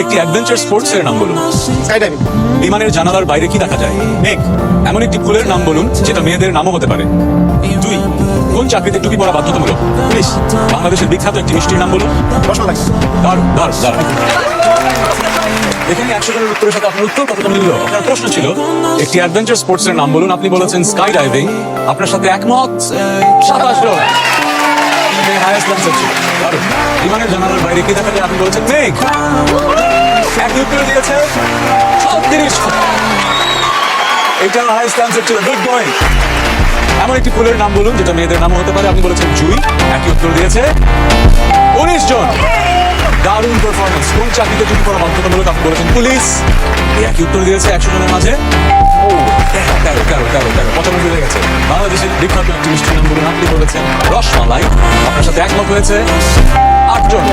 একটি adventure sports এর নাম বলুন। স্কাইডাইভিং। বিমানের জানালার বাইরে কি দেখা যায়? মেঘ। এমন একটি ফুলের নাম বলুন যেটা মেয়েদের নামও হতে পারে। 2, কোন চাকরিতে টুপি পরা বাধ্যতামূলক? পুলিশ। বাংলাদেশের বিখ্যাত একটি মিষ্টির নাম বলুন। রসমালাই। দাঁড়ান। এখানে 100 জনের উত্তরের সাথে আপনার উত্তর কতটা মিলল? আপনার প্রশ্ন ছিল একটি অ্যাডভেঞ্চার স্পোর্টস এর নাম বলুন, আপনি বলেছেন স্কাই ডাইভিং। আপনার সাথে একমত 27 জন। হাইয়েস্ট আনসার ছিল। দারুণ। বিমানের জানালার বাইরে কি দেখা যায়? আপনি বলেছেন মেঘ। একই উত্তর দিয়েছে 36 জন। এটা হাইয়েস্ট আনসার ছিল। Good point. এমন একটি ফুলের নাম বলুন যেটা মেয়েদের নামও হতে পারে, আপনি বলেছেন জুই। একই উত্তর দিয়েছে 19 জন। দারুণ পারফরমেন্স। কোন চাকরিতে টুপি পরা বাধ্যতামূলক? আপনি বলেছেন পুলিশ। এই একই উত্তর দিয়েছে 100 জনের মাঝে 95 হয়ে গেছে। বাংলাদেশের বিখ্যাত একটি মিষ্টির নাম বলুন, আপনি বলেছেন রসমালাই। আপনার সাথে একমত হয়েছে 8 জন।